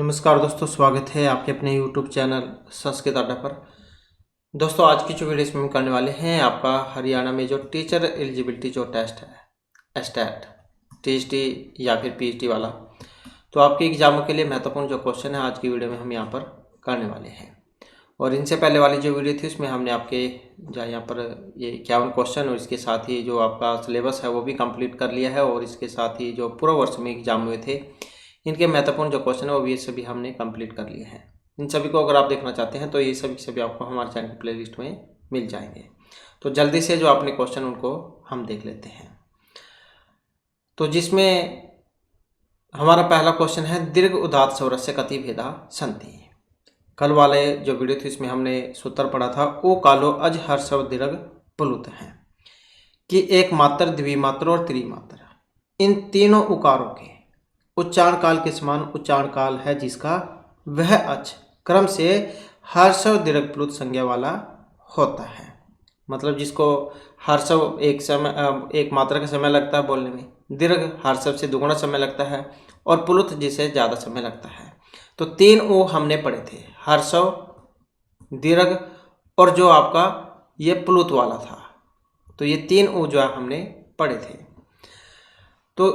नमस्कार दोस्तों, स्वागत है आपके अपने YouTube चैनल संस्कृत अड्डा पर। दोस्तों, आज की जो वीडियो इसमें हम करने वाले हैं, आपका हरियाणा में जो टीचर एलिजिबिलिटी जो टेस्ट है, एस्टेट, टीएचटी या फिर पीएचडी वाला, तो आपके एग्जामों के लिए महत्वपूर्ण जो क्वेश्चन है आज की वीडियो में हम यहाँ पर करने वाले हैं। और इनसे पहले वाली जो वीडियो थी उसमें हमने आपके यहाँ पर ये 51 क्वेश्चन और इसके साथ ही जो आपका सिलेबस है वो भी कंप्लीट कर लिया है, और इसके साथ ही जो पूर्व वर्ष में एग्जाम हुए थे इनके महत्वपूर्ण जो क्वेश्चन है वो भी सभी हमने कंप्लीट कर लिए हैं। इन सभी को अगर आप देखना चाहते हैं तो ये सभी आपको हमारे चैनल की प्लेलिस्ट में मिल जाएंगे। तो जल्दी से जो अपने क्वेश्चन उनको हम देख लेते हैं। तो जिसमें हमारा पहला क्वेश्चन है, दीर्घ उदात्त स्वरस्य कति भेदा सन्ति। कल वाले जो वीडियो थी इसमें हमने सूत्र पढ़ा था, ओ कालो अज हर्षव दीर्घ प्लुत है, कि एक मात्र, द्विमात्र और त्रिमात्र, इन तीनों उकारों के उच्चारण काल के समान उच्चारण काल है जिसका वह अच क्रम से हर्षव दीर्घ प्लुत संज्ञा वाला होता है। मतलब जिसको हर्षव एक मात्रा का समय लगता है बोलने में, दीर्घ हर्षव से दुगुना समय लगता है, और प्लुत जिसे ज़्यादा समय लगता है। तो तीन ओ हमने पढ़े थे, हर्षव, दीर्घ और जो आपका ये प्लुत वाला था। तो ये तीन ओ जो हमने पढ़े थे। तो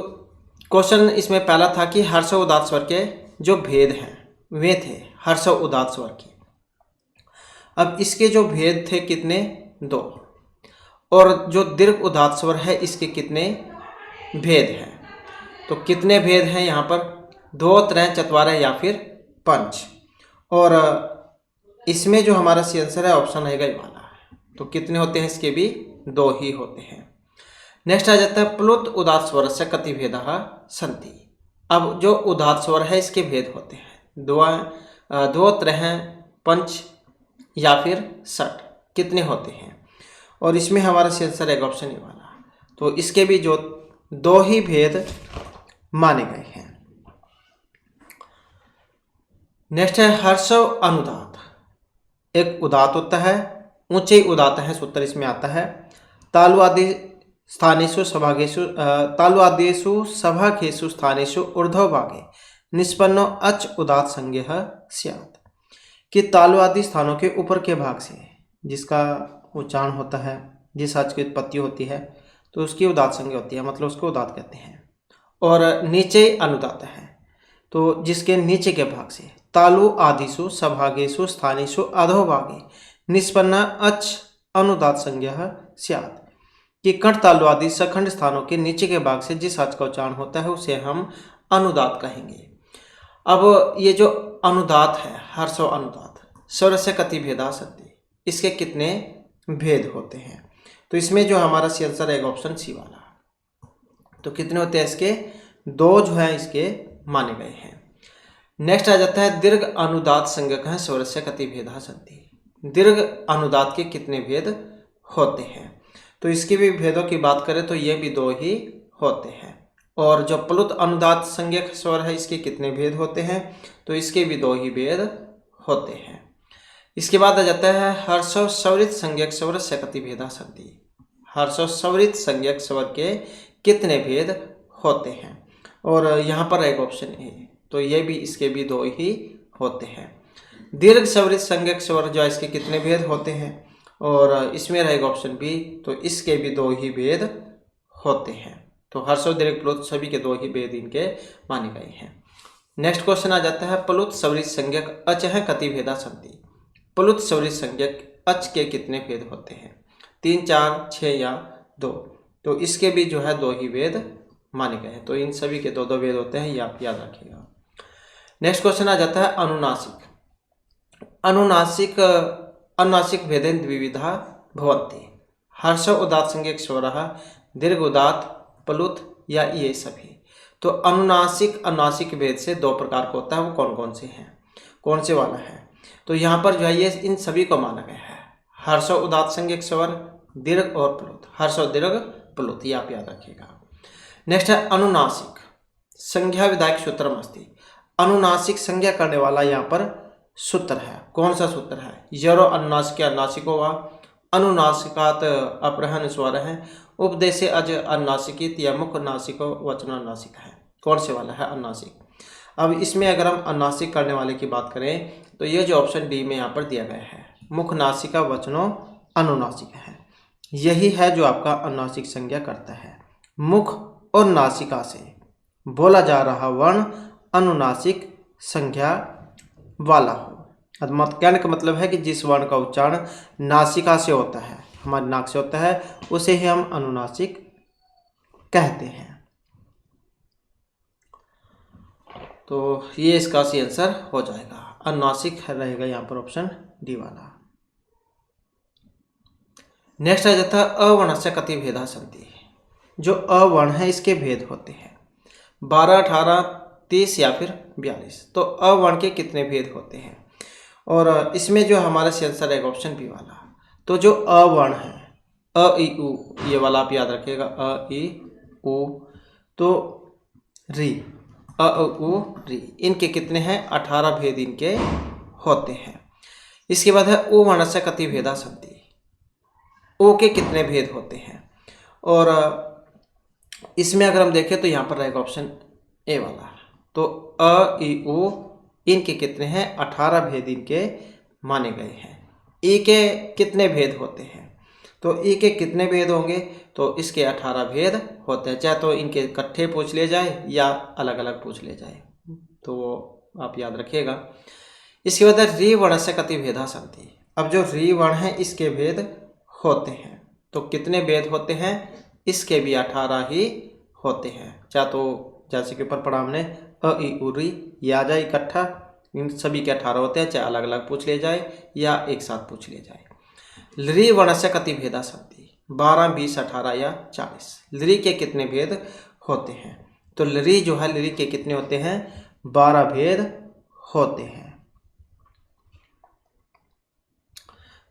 क्वेश्चन इसमें पहला था कि हर्षव उदात्त स्वर के जो भेद हैं वे थे हर्षव उदात्त स्वर के। अब इसके जो भेद थे कितने? 2। और जो दीर्घ उदात्त स्वर है इसके कितने भेद हैं? तो कितने भेद हैं यहाँ पर? 2, 3, 4 या फिर 5। और इसमें जो हमारा सी आंसर है ऑप्शन रहेगा ये वाला। तो कितने होते हैं? इसके भी 2 ही होते हैं। नेक्स्ट आ जाता है, प्लुत उदात्त स्वरस्य कति भेदा सन्ति। अब जो उदात्त स्वर है इसके भेद होते हैं 2, 3, 5 या फिर 6। कितने होते हैं? और इसमें हमारा सी आंसर एक ऑप्शन ये वाला। तो इसके भी जो 2 ही भेद माने गए हैं। नेक्स्ट है हर्षव अनुदात। एक उदात्त होता है, ऊंचे उदात्त है, सूत्र इसमें आता है, तालु आदि स्थानेषु सभागेषु तालुआदेषु सभागेषु स्थानेषु ऊर्ध्वभागे निष्पन्नो अच उदात्त संज्ञः स्यात्। कि तालु आदि स्थानों के ऊपर के भाग से जिसका उच्चारण होता है, जिस अच की उत्पत्ति होती है, तो उसकी उदात्त संज्ञा होती है, मतलब उसको उदात्त कहते हैं। और नीचे अनुदात है, तो जिसके नीचे के भाग से, तालु आदिषु सभागेषु स्थानेषु अधोभागे निष्पन्ना अच अनुदात्त संज्ञः स्यात्। कि कण तालु आदि सखंड स्थानों के नीचे के भाग से जिस अच का उच्चारण होता है उसे हम अनुदात कहेंगे। अब ये जो अनुदात है, हर्षव अनुदात, स्वरस्य कति भेदा सन्ति, इसके कितने भेद होते हैं? तो इसमें जो हमारा सी आंसर है ऑप्शन सी वाला। तो कितने होते हैं इसके? 2 जो है इसके माने गए हैं। नेक्स्ट आ जाता है, दीर्घ अनुदात संज्ञक है स्वरस्य कति भेदा सन्ति। दीर्घ अनुदात के कितने भेद होते हैं? तो इसके भी भेदों की बात करें तो ये भी 2 ही होते हैं। और जो प्लुत अनुदात संज्ञक स्वर है इसके कितने भेद होते हैं? तो इसके भी 2 ही भेद होते हैं। इसके बाद आ जाता है हर्षव स्वरित संज्ञक स्वरस्य कति भेदा सन्ति। हर्षव स्वरित संज्ञक स्वर के कितने भेद होते हैं? और यहाँ पर एक ऑप्शन है, तो ये भी इसके भी 2 ही होते हैं। दीर्घ स्वरित संज्ञक स्वर जो है इसके कितने भेद होते हैं? और इसमें रहेगा ऑप्शन बी, तो इसके भी 2 ही भेद होते हैं। तो हर्षव दीर्घ प्लुत सभी के 2 ही भेद इनके माने गए हैं। नेक्स्ट क्वेश्चन आ जाता है, प्लुत स्वरित संज्ञक अच है कति भेदा सन्ति। प्लुत स्वरित संज्ञक अच के कितने भेद होते हैं? 3, 4, 6 या 2। तो इसके भी जो है 2 ही भेद माने गए हैं। तो इन सभी के 2 भेद होते हैं, ये आप याद रखिएगा। नेक्स्ट क्वेश्चन आ जाता है अनुनासिक। अनुनासिक भेदेन द्विविधा भवन्ति। हर्षव उदात्त संज्ञक स्वरः, दीर्घ उदात्त, प्लुत या ये सभी। तो अनुनासिक भेद से 2 प्रकार का होता है, वो कौन कौन से हैं, कौन से वाला है? तो यहाँ पर जो है ये इन सभी को माना गया है, हर्षव उदात्त संज्ञक स्वर, दीर्घ और प्लुत, हर्षव दीर्घ प्लुत, ये आप याद रखिएगा। नेक्स्ट है अनुनासिक संज्ञा विधायक सूत्रम अस्ति। अनुनासिक संज्ञा करने वाला यहाँ पर सूत्र है, कौन सा सूत्र है? यरो अनुनासिक अनुनासिको वा अनुनासिकात अपरहन स्वर है, उपदेशे अज अनुनासिकित या मुख नासिको वचन अनुनासिक है। कौन से वाला है? अनुनासिक। अब इसमें अगर हम अनुनासिक करने वाले की बात करें तो ये जो ऑप्शन डी में यहाँ पर दिया गया है, मुख नासिका वचनों अनुनासिक है, यही है जो आपका अनुनासिक संज्ञा करता है। मुख और नासिका से बोला जा रहा वर्ण अनुनासिक संज्ञा वाला हो। कहने का मतलब है कि जिस वर्ण का उच्चारण नासिका से होता है, हमारी नाक से होता है, उसे ही हम अनुनासिक कहते हैं। तो ये इसका सी आंसर हो जाएगा, अनुनासिक रहेगा यहाँ पर ऑप्शन डी वाला। नेक्स्ट आ जाता है अवर्णस्य कति भेदा सन्ति। जो अवर्ण है इसके भेद होते हैं 12, 18, 30 या फिर 42। तो अवर्ण के कितने भेद होते हैं, और इसमें जो हमारा सी आंसर है ऑप्शन बी वाला। तो जो अवर्ण है अ ई उ, ये वाला आप याद रखिएगा, अ ई उ तो री, अ उ री, इनके कितने हैं 18 भेद इनके होते हैं। इसके बाद है ओ वर्णस्य कति भेदा सन्ति। ओ के कितने भेद होते हैं, और इसमें अगर हम देखें तो यहाँ पर रहेगा ऑप्शन ए वाला। तो अ ई उ इनके कितने हैं 18 भेद इनके माने गए हैं। ई के कितने भेद होते हैं, तो ई के कितने भेद होंगे, तो इसके 18 भेद होते हैं, चाहे तो इनके इकट्ठे पूछ ले जाए या अलग अलग पूछ ले जाए, तो वो आप याद रखिएगा। इसके बाद री वर्णस्य कति भेदा सन्ति। अब जो री वर्ण है इसके भेद होते हैं, तो कितने भेद होते हैं, इसके भी 18 ही होते हैं, चाहे तो जैसे कि ऊपर पढ़ा हमने अ ई उ री, ये आ जाए इकट्ठा, इन सभी के 18 होते हैं, चाहे अलग अलग पूछ ले जाए या एक साथ पूछ ले जाए। लृ वर्णस्य कति भेदा सन्ति। 12, 20, 18 या 40। लृ के कितने भेद होते हैं, तो लृ जो है लृ के कितने होते हैं 12 भेद होते हैं।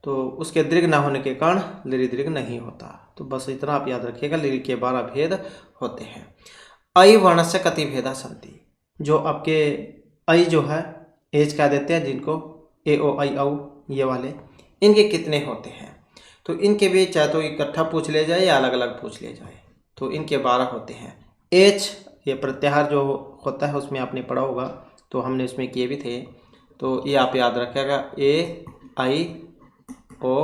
तो उसके दीर्घ ना होने के कारण लृ दीर्घ नहीं होता। तो बस इतना आप याद रखिएगा, लृ के 12 भेद होते हैं। ऐ वर्णस्य कति भेदा सन्ति। जो आपके ऐ जो है एज कह देते हैं जिनको, ए ओ ऐ औ ये वाले, इनके कितने होते हैं, तो इनके भी चाहे तो इकट्ठा पूछ ले जाए या अलग अलग पूछ ले जाए, तो इनके 12 होते हैं। एच ये प्रत्याहार जो होता है उसमें आपने पढ़ा होगा, तो हमने इसमें किए भी थे, तो ये आप याद रखिएगा, ए आई ओ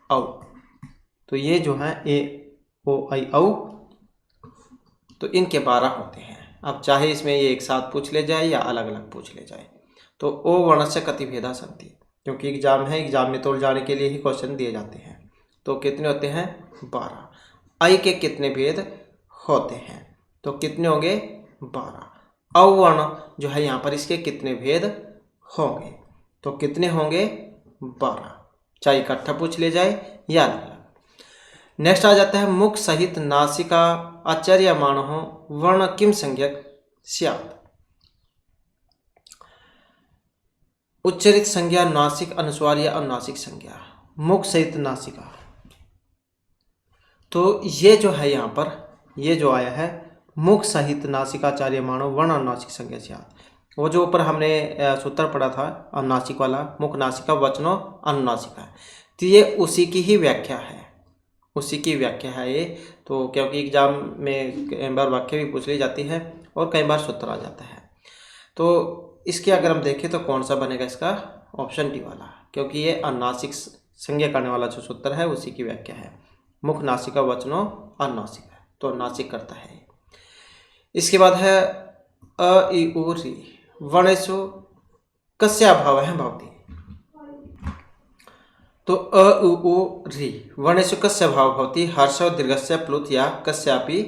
औ, तो ये जो है ए ओ आई औ, तो इनके 12 होते हैं। अब चाहे इसमें ये एक साथ पूछ ले जाए या अलग अलग पूछ ले जाए। तो ओ वर्णस्य कति भेदा सन्ति, क्योंकि एग्जाम है, एग्जाम में तोड़ जाने के लिए ही क्वेश्चन दिए जाते हैं। तो कितने होते हैं 12। ऐ के कितने भेद होते हैं, तो कितने होंगे 12। अवर्ण जो है यहाँ पर इसके कितने भेद होंगे, तो कितने होंगे 12, चाहे इकट्ठा पूछ ले जाए या अलग अलग। नेक्स्ट आ जाता है मुख सहित नासिका आचर्यमाण हो वर्ण किम संज्ञक स्यात्। उच्चरित संज्ञा, नासिक अनुस्वार या अनुनासिक संज्ञा। मुख सहित नासिका, तो ये जो है यहाँ पर ये जो आया है मुख सहित नासिकाचार्य मानव वर्ण अनुनासिक संज्ञा स्यात्। वो जो ऊपर हमने सूत्र पढ़ा था अनुनासिक वाला, मुख नासिका वचनों अनुनासिका, तो ये उसी की ही व्याख्या है, उसी की व्याख्या है ये। तो क्योंकि एग्जाम में कई बार वाक्य भी पूछ ली जाती है और कई बार सूत्र आ जाता है, तो इसके अगर हम देखें तो कौन सा बनेगा इसका ऑप्शन डी वाला, क्योंकि ये अनुनासिक संज्ञा करने वाला जो सूत्र है उसी की व्याख्या है। मुख नासिका वचनों अनुनासिक है, तो अनुनासिक करता है। इसके बाद है अ ई उ री वर्णेषु कस्य अभाव है भवति। तो अ उ उ री वर्णेषु कस्य अभाव भवति, हर्ष दीर्घस्य प्लुत या कस्यापि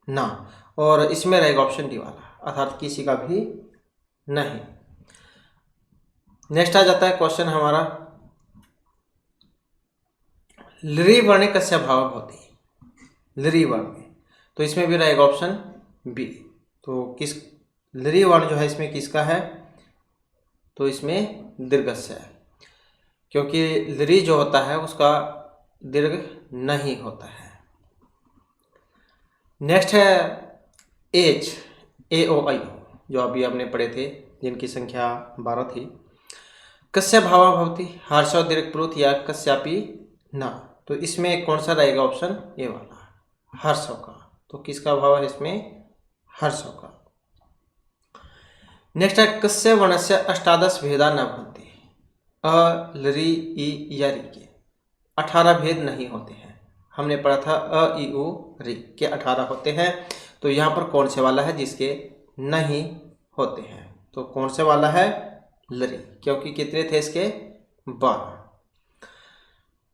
न, और इसमें रहेगा ऑप्शन डी वाला, अर्थात किसी का भी नहीं। नेक्स्ट आ जाता है क्वेश्चन हमारा लृ वर्णे कस्य अभाव भवति। लृ वर्ण में, तो इसमें भी रहेगा ऑप्शन बी। तो किस लृ वर्ण जो है इसमें किसका है, तो इसमें दीर्घस्य है, क्योंकि लृ जो होता है उसका दीर्घ नहीं होता है। नेक्स्ट है एच ए ओ आई, जो अभी हमने पढ़े थे जिनकी संख्या 12 थी। कस्य भावा भवति, हर्ष दीर्घ प्लुत या कस्यापि न, तो इसमें कौन सा रहेगा ऑप्शन ए वाला, हर्षों का। तो किसका भाव है इसमें, हर्षों का। नेक्स्ट है कस्य वर्णस्य अष्टादश भेदा न भवन्ति। अ लि इ या रि के 18 भेद नहीं होते हैं। हमने पढ़ा था अ इ उ रि के 18 होते हैं। तो यहाँ पर कौन से वाला है जिसके नहीं होते हैं? तो कौन से वाला है? लरी, क्योंकि कितने थे इसके? 12।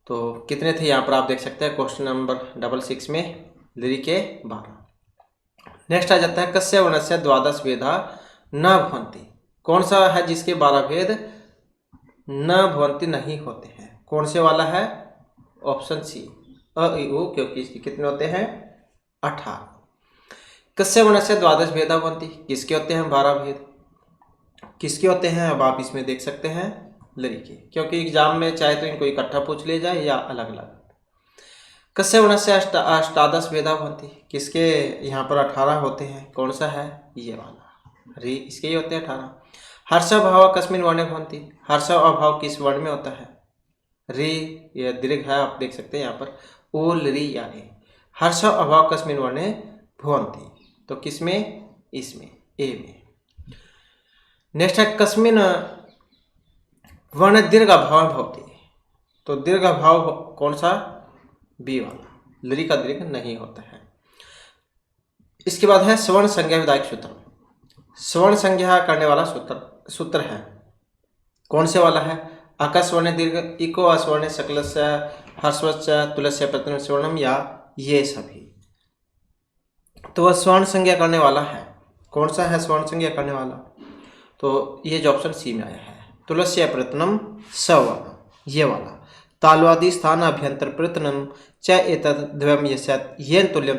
तो कितने थे यहाँ पर आप देख सकते हैं क्वेश्चन नंबर 66 में लरी के 12। नेक्स्ट आ जाता है कस्य वर्णस्य द्वादश भेदा न भवन्ति। कौन सा है जिसके 12 भेद न भवन्ति नहीं होते हैं? कौन से वाला है? ऑप्शन सी अ इ उ, क्योंकि इसके कितने होते हैं? 18। कस्य वर्णस्य द्वादश भेदा भवन्ति। किसके होते हैं 12 भेद? किसके होते हैं? अब आप इसमें देख सकते हैं लरी के, क्योंकि एग्जाम में चाहे तो इनको इकट्ठा पूछ ले जाए या अलग अलग। कस्य वर्णस्य अष्टादश भेदा भवन्ति। किसके यहाँ पर 18 होते हैं? कौन सा है? ये वाला री, इसके ही होते हैं 18। हर्ष अभाव कस्मिन् वर्णे भवन्ति। हर्ष अभाव किस वर्ण में होता है? री, यह दीर्घ है, आप देख सकते हैं यहाँ पर ओ लरी या ए। हर्ष अभाव कस्मिन् वर्णे भवन्ति, तो किसमें? इसमें ए में। नेक्स्ट है कस्मिन् वर्ण दीर्घ अभाव भवति। तो दीर्घ अभाव कौन सा? बी वाला, लरी का दीर्घ नहीं होता है। इसके बाद है स्वर्ण संज्ञा विधायक सूत्र। स्वर्ण संज्ञा करने वाला सूत्र है कौन से वाला है? अकस्वर्ण दीर्घ इको अस्वर्ण सकलस्य हर्षवस्य तुलस्य प्रत्यय स्वर्णम, या ये सभी। तो वह स्वर्ण संज्ञा करने वाला है। कौन सा है स्वर्ण संज्ञा करने वाला? तो ये जो ऑप्शन सी में आया है तुलस्य प्रत्यनम सवर्ण, ये वाला। तालवादि स्थान अभ्यंतर प्रत्यनम च एतद् द्वयम् यस्यात् येन तुल्यम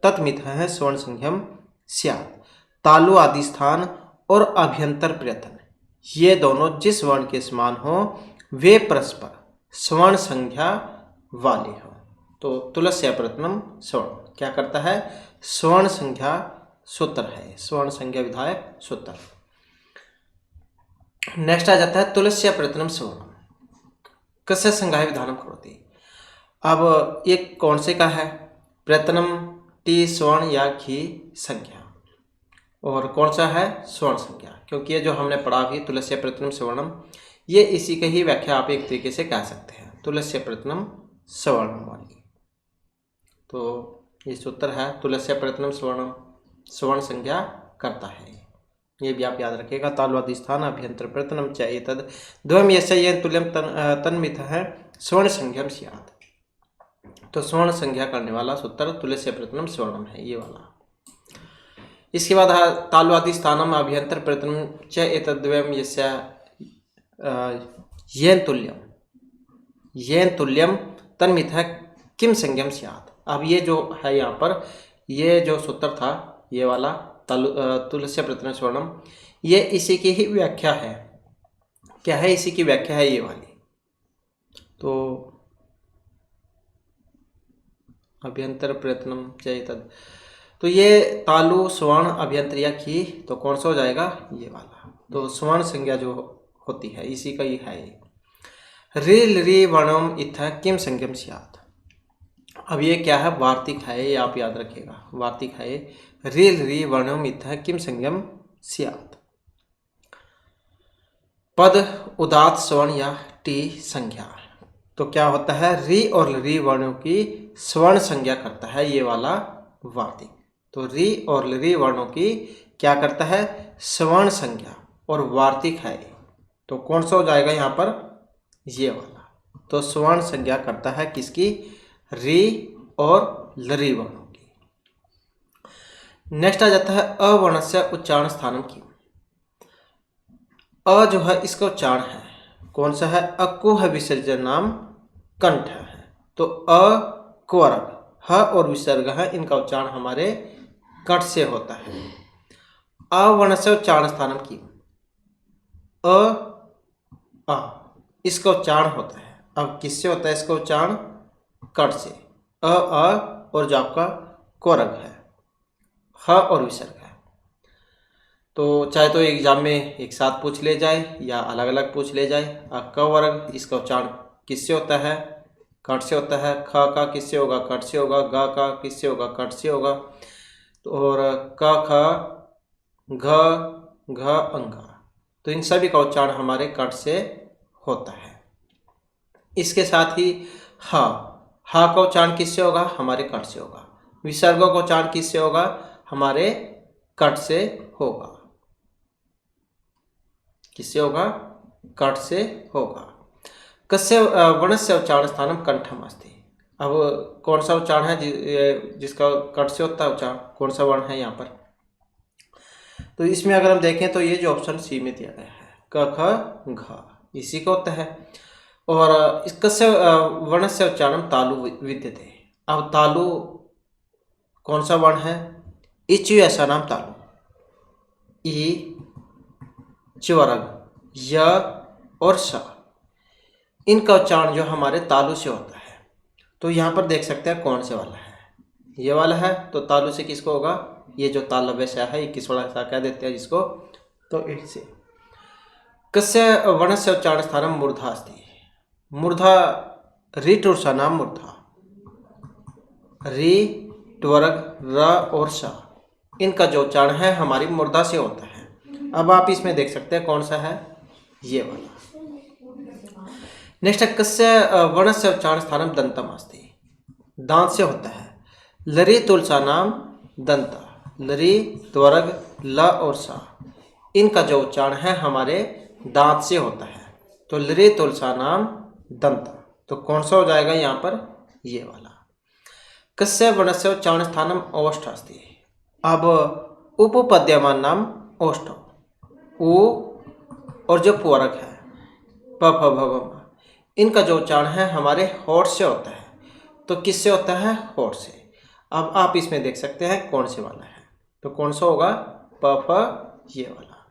तत्मिथः स्वर्ण संज्ञम स्यात्। तालु आदि स्थान और अभ्यंतर प्रत्यन, ये दोनों जिस वर्ण के समान हो वे परस्पर स्वर्ण संज्ञा वाले हो। तो तुलस्य प्रत्यनम स्वर्ण क्या करता है? स्वर्ण संज्ञा सूत्र है, स्वर्ण संज्ञा विधायक सूत्र। नेक्स्ट आ जाता है तुलस्य प्रत्यनम स्वर्ण कस्य संज्ञाय विधानम करोति। अब ये कौन से का है? प्रत्यनम टी स्वर्ण या घी संज्ञा, और कौन सा है? स्वर्ण संज्ञा, क्योंकि ये जो हमने पढ़ा भी तुलस्य प्रत्यनम स्वर्णम, ये इसी की ही व्याख्या आप एक तरीके से कह सकते हैं, तुलस्य प्रत्यनम स्वर्णम वाली। तो ये सूत्र है तुलस्य प्रत्यनम स्वर्णम, स्वर्ण संज्ञा करता है। ये भी आप याद रखिएगा। तालवादि स्थान अभ्यंतर प्रत्यनम च एतद् द्वयम् यस्य येन तुल्यम तन्मिथः स्वर्ण संज्ञम स्यात्। तो स्वर्ण संज्ञा करने वाला सूत्र तुलस्य प्रत्यनम स्वर्णम है, ये वाला। इसके बाद तालवादि स्थानम अभ्यंतर प्रत्यनम च एतद्द्वयम् यस्य येन तुल्यम तन्मिथः किम संज्ञम स्यात्। अब ये जो है यहाँ पर, ये जो सूत्र था ये वाला तुलस्य प्रत्यनम स्वर्णम, ये इसी की ही व्याख्या है। क्या है? इसी की व्याख्या है ये वाली। तो अभ्यंतर प्रत्यनम चाहिए तद, तो ये तालु स्वर्ण अभ्यंतर या की, तो कौन सा हो जाएगा? ये वाला। तो स्वर्ण संज्ञा जो होती है इसी का ही है ये। रि लि वर्णम इत्थ किम संज्ञम स्यात्। अब ये क्या है? वार्तिक है, ये आप याद रखिएगा, वार्तिक है। रि लि वर्णम इत्थ किम संज्ञम स्यात्। पद उदात्त स्वर्ण या टी संज्ञा, तो क्या होता है? रि और लि वर्णों की स्वर्ण संज्ञा करता है ये वाला वार्तिक। तो रि और लि वर्णों की क्या करता है? स्वर्ण संज्ञा, और वार्तिक है। तो कौन सा हो जाएगा यहाँ पर? ये वाला। तो स्वर्ण संज्ञा करता है किसकी? रि और लि वर्णों की। नेक्स्ट आ जाता है अवर्णस्य उच्चारण स्थानम की। अ जो है इसका उच्चारण है कौन सा है? अकुह विसर्जन नाम कंठ है। तो अ क्वर्ग, ह और विसर्ग है, इनका उच्चारण हमारे कंठ से होता है। अवर्ण से उच्चारण स्थानम की। अ इसका उच्चारण होता है। अब किससे होता है इसका उच्चारण? कंठ से। अ और जो आपका क्वर्ग है, ह और विसर्ग है। तो चाहे तो एग्जाम में एक साथ पूछ ले जाए या अलग अलग पूछ ले जाए। क वर्ग, इसका उच्चारण किससे होता है? कंठ से होता है। ख का किससे होगा? कंठ से होगा। ग का किससे होगा? कंठ से होगा। तो और क ख घ घ अंगा। तो इन सभी का उच्चारण हमारे कंठ से होता है। इसके साथ ही हा का उच्चारण किससे होगा? हमारे कंठ से होगा। विसर्गों का उच्चारण किससे होगा? हमारे कंठ से होगा। किससे होगा? कंठ से होगा। कस्य वर्णस्य उच्चारण स्थानम कंठम अस्ति। अब कौन सा उच्चारण है जिसका कंठ से होता है उच्चारण? कौन सा वर्ण है यहाँ पर? तो इसमें अगर हम देखें तो ये जो ऑप्शन सी में दिया गया है क ख घ, इसी का होता है। और इस कस्य वर्णस्य उच्चारण तालु विद्यते। अब तालु कौन सा वर्ण है? इचु ऐसा नाम तालु। ई च्वर्ग य और स, इनका उच्चारण जो हमारे तालु से होता है। तो यहाँ पर देख सकते हैं कौन से वाला है? ये वाला है। तो तालु से किसको होगा? ये जो तालव्य सा है, 21 वाला सा कह देते हैं जिसको, तो इससे। कस्य वर्णस्य उच्चारण स्थानम मूर्धा अस्ति। मूर्धा ऋटुर्सा नाम मूर्धा। रि ट्वर्ग र और स, इनका जो उच्चारण है हमारी मूर्धा से होता है। अब आप इसमें देख सकते हैं कौन सा है? ये वाला। नेक्स्ट है कस्य वर्णस्य उच्चारण स्थानम दंतम अस्ति। दांत से होता है। लरी तुलसा नाम दंता। लरी त्वर्ग ल और सा, इनका जो उच्चारण है हमारे दांत से होता है। तो लरी तुलसा नाम दंता, तो कौन सा हो जाएगा यहाँ पर? ये वाला। कस्य वर्णस्य उच्चारण स्थानम ओष्ठ अस्ति। अब उपपद्यमान नाम ओष्ठ। उ और जो पूरक है प फ भ भ, इनका जो उच्चारण है हमारे होठ से होता है। तो किससे होता है? होठ से। अब आप इसमें देख सकते हैं कौन से वाला है। तो कौन सा होगा? प फ, ये वाला।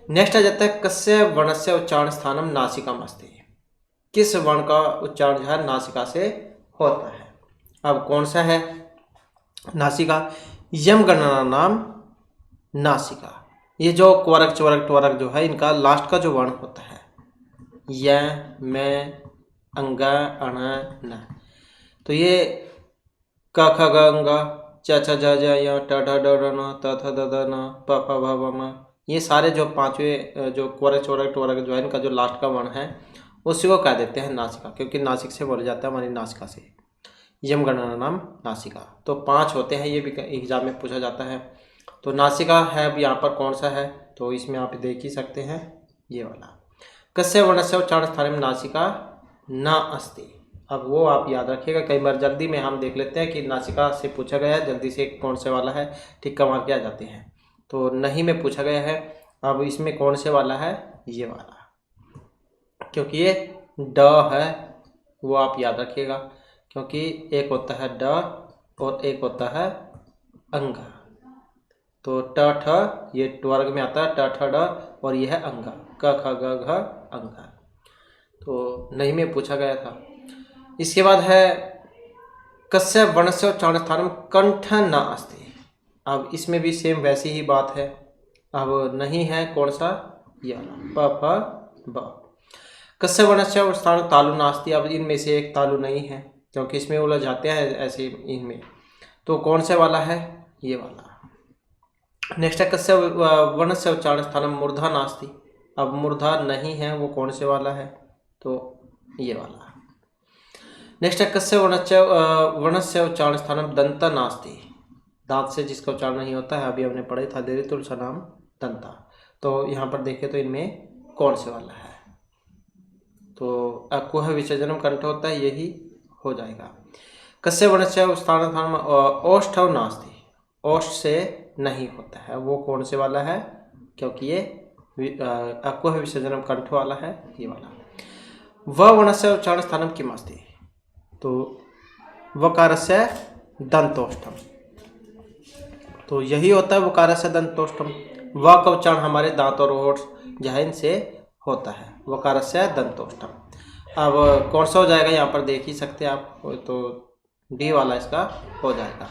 नेक्स्ट आ जाता है कस्य वर्णस्य उच्चारण स्थानम नासिकाम अस्ति। किस वर्ण का उच्चारण जो है नासिका से होता है? अब कौन सा है नासिका? यम गणना नाम नासिका। ये जो क्वरक च्वरक ट्वरक जो है, इनका लास्ट का जो वर्ण होता है य मैं अंग अण न, तो ये क ख ग अंग च छ ज ज य ट ढ ड ढ न त थ द द न प फ भ भ म, ये सारे जो पांचवें जो क्वरक च्वरक ट्वरक जो है, इनका जो लास्ट का वर्ण है उसी को कह देते हैं नासिका, क्योंकि नासिक से बोला जाता है हमारी नासिका से। यम गणना नाम नासिका। तो 5 होते हैं, ये भी एग्जाम में पूछा जाता है। तो नासिका है अब यहाँ पर कौन सा है? तो इसमें आप देख ही सकते हैं ये वाला। कस्य वर्णस्य उच्चारण स्थानम नासिका न अस्ति। अब वो आप याद रखिएगा, कई बार जल्दी में हम देख लेते हैं कि नासिका से पूछा गया है, जल्दी से कौन से वाला है ठीक का मार के आ जाते हैं। तो नहीं में पूछा गया है। अब इसमें कौन से वाला है? ये वाला, क्योंकि ये ड है, वो आप याद रखिएगा, क्योंकि एक होता है ड और एक होता है अंग। तो ट ठ ये वर्ग में आता है, ट ठ ड, और यह है अंग क ख ग घ अंग। तो नहीं में पूछा गया था। इसके बाद है कस्य वर्णस्य उच्चारण स्थानम कंठ न अस्ति। अब इसमें भी सेम वैसी ही बात है। अब नहीं है कौन सा? ये वाला प फ ब। कस्य वर्णस्य उच्चारण तालु नास्ति। अब इनमें से एक तालु नहीं है, क्योंकि इसमें उलझ जाते हैं ऐसे इनमें। तो कौन से वाला है? ये वाला। नेक्स्ट है कस्य वर्णस्य उच्चारण स्थानम मूर्धा नास्ति। अब मूर्धा नहीं है, वो कौन से वाला है? तो ये वाला। नेक्स्ट है कस्य वर्णस्य उच्चारण स्थानम दंत नास्ति। दांत से जिसका उच्चारण नहीं होता है, अभी हमने पढ़ा था दीर्घ तुलसा नाम दंता। तो यहाँ पर देखें तो इनमें कौन से वाला है? तो कुह विसर्जनम कंठ होता है, यही हो जाएगा। कस्य वर्णस्य उच्चारण स्थानम ओष्ठव नास्ति। ओष्ठ से नहीं होता है, वो कौन से वाला है? क्योंकि ये कुह विसर्जनम कंठ वाला है, ये वाला। व वर्णस्य उच्चारण स्थानम किम अस्ति। तो वकारस्य दंतोष्ठम, तो यही होता है वकारस्य दंतोष्ठम। व का उच्चारण हमारे दांत और होठ जहन से होता है, वकारस्य दंतोष्ठम। अब कौन सा हो जाएगा यहाँ पर देख ही सकते हैं आप, तो डी वाला इसका हो जाएगा।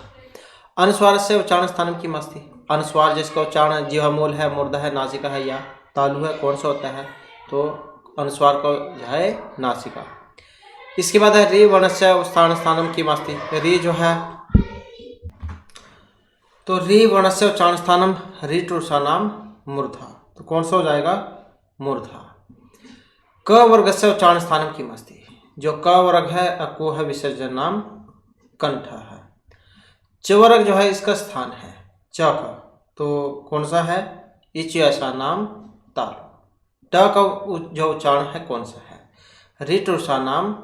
अनुस्वार से उच्चारण स्थानम किम अस्ति। अनुस्वार जिसका उच्चारण जिह्वामूल है, मूर्धा है, नासिका है या तालु है, कौन सा होता है? तो अनुस्वार का है नासिका। इसके बाद है री वर्णस्य उच्चारण स्थानम किम अस्ति। री जो है, तो री वर्णस्य उच्चारण स्थानम ऋटुषा नाम मूर्धा। तो कौन सा हो जाएगा? मूर्धा। क वर्ग से उच्चारण स्थानम किमस्ति। जो क वर्ग है अको है विसर्जन नाम कंठ है। च वर्ग जो है इसका स्थान है च का, तो कौन सा है? इच ऐसा नाम तालु। ट का जो उच्चारण है कौन सा है? रिट सा नाम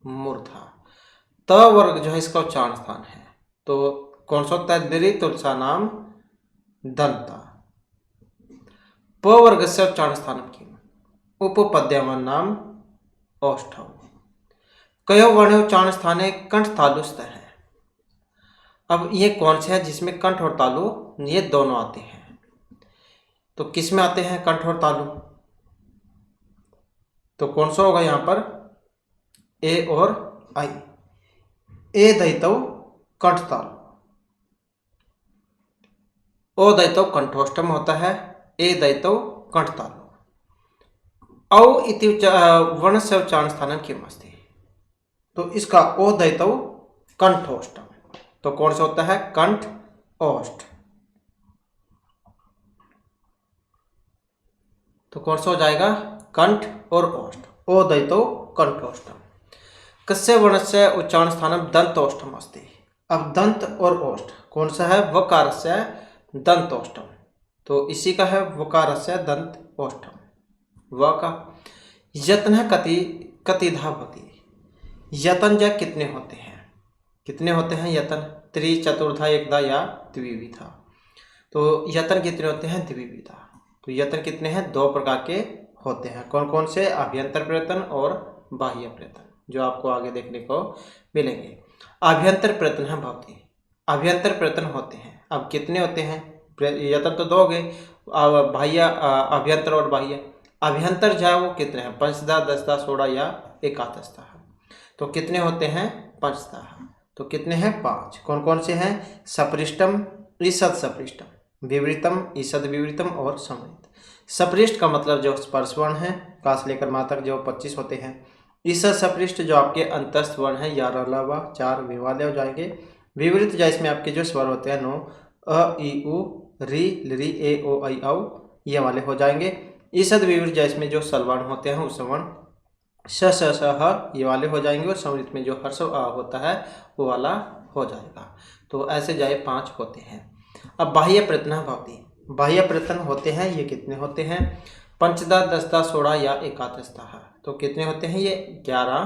मूर्धा। त वर्ग जो है इसका उच्चारण स्थान है, तो कौन सा होता है? दृत सा नाम दंता। प वर्ग से उच्चारण स्थानम किम। उपपद्यमान नाम औष्ठव। कयो वर्ण उच्चारण स्थाने कंठ तालुस्थ है। अब ये कौन से है जिसमें कंठ और तालु ये दोनों आते हैं? तो किस में आते हैं कंठ और तालु? तो कौन सा होगा यहाँ पर? ए और आई। ए दैतव कंठ तालु, ओ दैतव कंठोष्टम होता है, ए दैतव कंठ तालु। औ इति वर्ण से उच्चारण स्थान किम अस्ति। तो इसका ओ दैतव कंठोष्टम, तो कौन सा होता है? कंठ ओष्ठ। तो कौन सा हो जाएगा? कंठ और ओष्ठ। ओ दैतव कंठोष्टम। कस्य वर्ण से उच्चारण स्थानम दंतोष्ठम अस्ति। अब दंत और ओष्ठ कौन सा है? वकार से दंतोष्ठम, तो इसी का है वकार से दंत ओष्ठम। व का यत्न कति कतिधा भवति। यतन जो कितने होते हैं? कितने होते हैं यतन? त्रि चतुर्धा एकधा या द्विविधा। तो यतन कितने होते हैं? द्विविधा। तो यतन कितने हैं? दो प्रकार के होते हैं। कौन कौन से? अभ्यंतर प्रयत्न और बाह्य प्रयत्न, जो आपको आगे देखने को मिलेंगे। अभ्यंतर प्रयत्न है भवति। अभ्यंतर प्रयत्न होते हैं। अब कितने होते हैं? यतन तो दो हो गए, बाह्य अभ्यंतर और बाह्य। अभ्यंतर जो है वो कितने हैं? पंचधा, दसधा, सोलह या एकादशधा। तो कितने होते हैं? पंचधा। तो कितने हैं? 5। कौन कौन से हैं? सपृष्टम, ईषद सपृष्टम, विवृतम, ईषद विवृतम और समृत। सपृष्ट का मतलब जो स्पर्श वर्ण है का से लेकर माँ तक जो 25 होते हैं। ईषद सपृष्ट जो आपके अंतस्थ वर्ण है 11 अलावा 4 वे वाले हो जाएंगे। विवृत जो इसमें आपके जो स्वर होते हैं 9 अ ई उ री री ए ओ आई औ ये वाले हो जाएंगे। ईषद विवृत जो इसमें जो सलवर्ण होते हैं उस वर्ण स स स ह ये वाले हो जाएंगे, और समृत में जो हर्ष होता है वो वाला हो जाएगा। तो ऐसे जाए 5 होते हैं। अब बाह्य प्रयत्न भवति। बाह्य प्रयत्न होते हैं ये कितने होते हैं? पंचधा, दसधा, सोलह या एकादशधा। तो कितने होते हैं? ये 11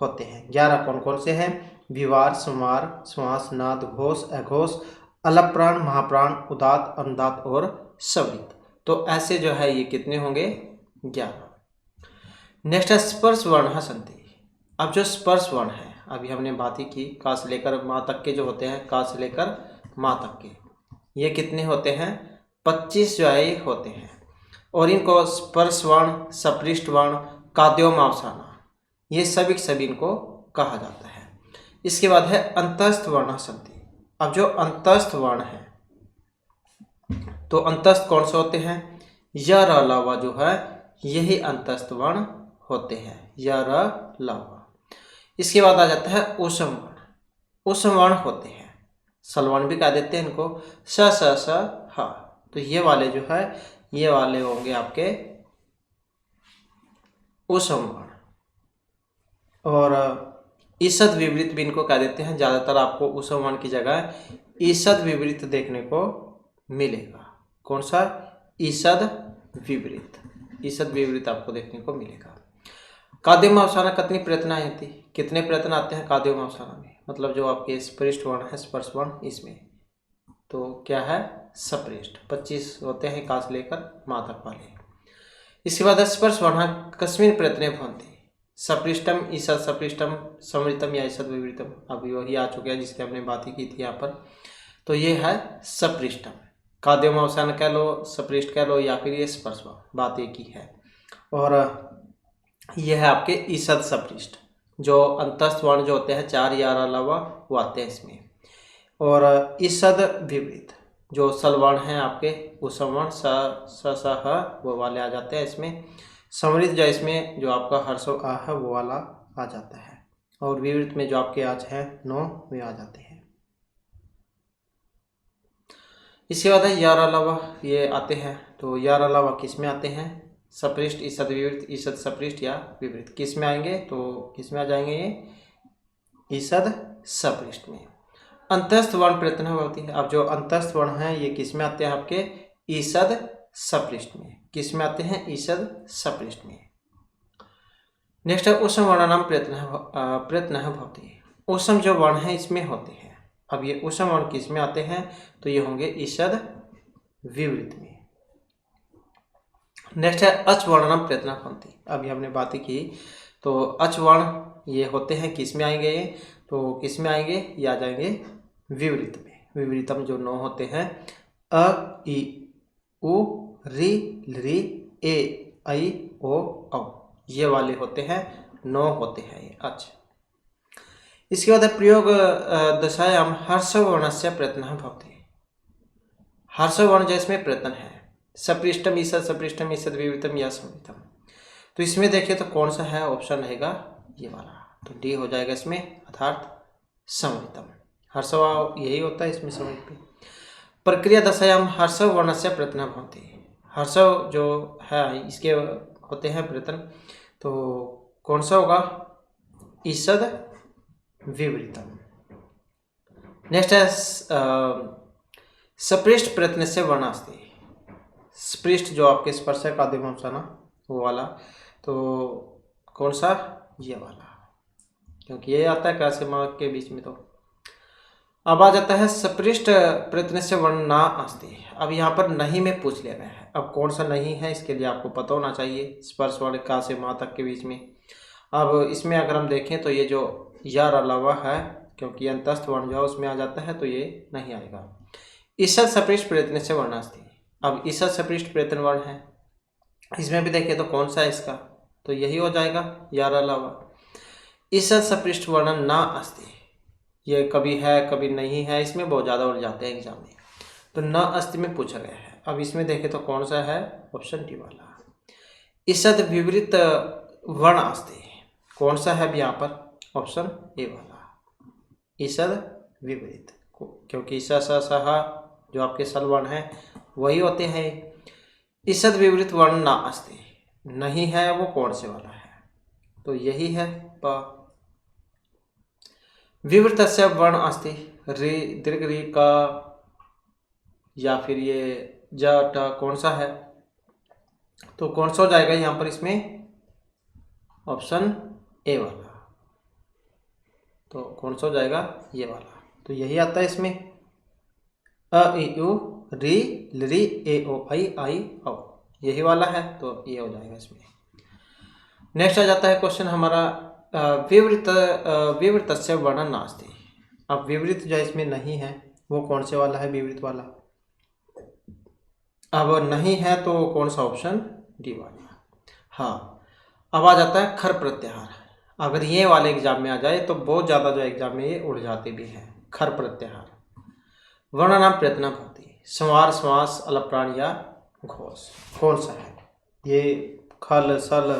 होते हैं। 11 कौन कौन से हैं? विवार, संवार, श्वास, नाद, घोष, अघोष, अलप्राण, महाप्राण, उदात, अनुदात और समृत। तो ऐसे जो है ये कितने होंगे? 11। नेक्स्ट है स्पर्श वर्ण संधि। अब जो स्पर्श वर्ण है अभी हमने बात ही की, का से लेकर माँ तक के जो होते हैं, का से लेकर माँ तक के ये कितने होते हैं? 25 जो है होते हैं। और इनको स्पर्श वर्ण, सपृष्ट वर्ण, काद्योमावसाना ये सभी इनको कहा जाता है। इसके बाद है अंतस्थ वर्ण संधि। अब जो अंतस्थ वर्ण है तो अंतस्थ कौन से होते हैं? य र अलावा जो है यही अंतस्थ वर्ण होते हैं, य र लावा। इसके बाद आ जाता है ऊष्म वर्ण। ऊष्म वर्ण होते हैं, सलवर्ण भी कह देते हैं इनको, स स स ह। तो ये वाले जो है ये वाले होंगे आपके ऊष्म वर्ण। और ईषद विवृत भी इनको कह देते हैं। ज़्यादातर आपको ऊष्म वर्ण की जगह ईषद विवृत देखने को मिलेगा। कौन सा? ईषद विवृत। ईषद विवृत आपको देखने को मिलेगा। काद्योमावसाना कितनी प्रयत्न आई थी? कितने प्रयत्न आते हैं काद्योमावसाना में? मतलब जो आपके स्पृष्ट वर्ण है, स्पर्श वर्ण, इसमें तो क्या है? सपृष्ट 25 होते हैं का से लेकर माँ तक वाले। इसके बाद स्पर्श वर्ण कस्मिन् प्रयत्ने भवन्ति। सपृष्टम, ईषद सपृष्टम, समृतम या ईषद विवृतम। अभी वही आ चुके हैं जिसकी हमने बात ही की थी यहाँ पर। तो ये है सपृष्टम। काद्योमावसाना कह लो, सपृष्ट कह लो, या फिर ये स्पर्श वर्ण, बात एक ही है। और यह है आपके ईषद सपृष्ट, जो अंतस्थ वर्ण जो होते हैं 4 या अलावा वो आते हैं इसमें। और ईषद विपरीत जो सलवर्ण हैं आपके ऊष्म वर्ण स ह वो वाले आ जाते हैं इसमें। समृद्ध जो इसमें जो आपका हर्ष आ है वो वाला आ जाता है। और विवृत में जो आपके आज हैं 9 वे आ जाते हैं। इसके बाद है यार अलावा, ये आते हैं। तो यार अलावा किस में आते हैं? सपृष्ठ, ईसद विवृत, ईसद सपृष्ठ या विवृत, किस में आएंगे? तो किस में आ जाएंगे ये? ईसद सपृष्ठ में। अंतस्थ वर्ण प्रत्यय होती है। अब जो अंतस्थ वर्ण है ये किस में आते हैं? आपके ईसद सपृष्ठ में। किस में आते हैं? ईसद सपृष्ठ में। नेक्स्ट है ऊष्म वर्णानाम प्रयत्न भवति। ऊष्म जो वर्ण है इसमें होते हैं। अब ये ऊष्म वर्ण किस में आते हैं? तो ये होंगे ईसद विवृत में। नेक्स्ट है अच वर्णानाम प्रयत्न भवति। अभी हमने बातें की, तो अच वर्ण ये होते हैं किस में आएंगे? ये तो किस में आएंगे? ये आ जाएंगे विवृत में। विवृतम जो नौ होते हैं, अ इ उ रि ऋ ए ऐ ओ औ, ये वाले होते हैं, 9 होते हैं ये अच। इसके बाद है प्रयोग दशायाम हर्षवर्णस्य प्रयत्नः भवति। हर्षवर्ण जिसमें प्रयत्न है, सपृष्टम ईसद सपृष्टम ईसद विवृतम या संवृतम। तो इसमें देखिए तो कौन सा है? ऑप्शन रहेगा ये वाला, तो डी हो जाएगा इसमें, अर्थात संवृतम। हर्षवाव यही होता है इसमें संवृत पे। प्रक्रिया दशायाम हर्षवर्णस्य प्रयत्नः भवति। हर्षव जो है इसके होते हैं प्रयत्न, तो कौन सा होगा? ईसद विवृतम। नेक्स्ट है सपृष्ठ प्रयत्न से वर्णास्ति। स्पृष्ठ जो आपके स्पर्शक आदिमवंश है ना, वो वाला, तो कौन सा? ये वाला, क्योंकि ये आता है का से मार्क के बीच में। तो अब आ जाता है सपृष्ठ प्रयत्न से वर्ण ना अस्ति। अब यहाँ पर नहीं में पूछ ले रहे हैं। अब कौन सा नहीं है इसके लिए आपको पता होना चाहिए, स्पर्श वर्ण का से माँ तक के बीच में। अब इसमें अगर हम देखें तो ये जो यार अलावा है, क्योंकि अंतस्थ वर्ण जो है उसमें आ जाता है, तो ये नहीं आएगा। ईसद सपृष्ठ प्रयत्न से वर्णास्ति। अब ईसद सपृष्ठ प्रयत्न वर्ण है, इसमें भी देखें तो कौन सा है इसका? तो यही हो जाएगा यार अलावा। ईसद सपृष्ठ वर्ण ना अस्ति, ये कभी है कभी नहीं है, इसमें बहुत ज़्यादा उलझ जाते हैं एग्जाम में। तो न अस्ति में पूछा गया है। अब इसमें देखें तो कौन सा है? ऑप्शन डी वाला, ईसद विवृत वर्ण अस्ति। कौन सा है अब यहाँ पर? ऑप्शन ए वाला, ईसद विपरीत, क्योंकि ईसा सहा जो आपके सल वर्ण है वही होते हैं। ईसद विपरीत वर्ण ना अस्ति, नहीं है, वो कौन से वाला है? तो यही है प। विवृतस्य वर्ण अस्ति, रि दीर्घ रि का या फिर ये ज ट, कौन सा है? तो कौन सा हो जाएगा यहाँ पर इसमें? ऑप्शन ए वाला। तो कौन सा हो जाएगा? ये वाला। तो यही आता है इसमें, अ इ उ रि ऋ ए ओ ऐ आई औ, यही वाला है, तो ये हो जाएगा इसमें। नेक्स्ट आ जाता है क्वेश्चन हमारा विवृतस्य वर्ण नास्ति। अब विवृत जो इसमें नहीं है, वो कौन से वाला है? विवृत वाला। अब नहीं है तो कौन सा? ऑप्शन डी वाला। हाँ, अब आ जाता है खर प्रत्याहार। अगर ये वाले एग्जाम में आ जाए तो बहुत ज़्यादा जो एग्जाम में ये उड़ जाते भी हैं। खर प्रत्याहार वर्णानाम प्रयत्न भवति, संवार समास अलप्राण या घोष, कौन सा है? ये खल सल,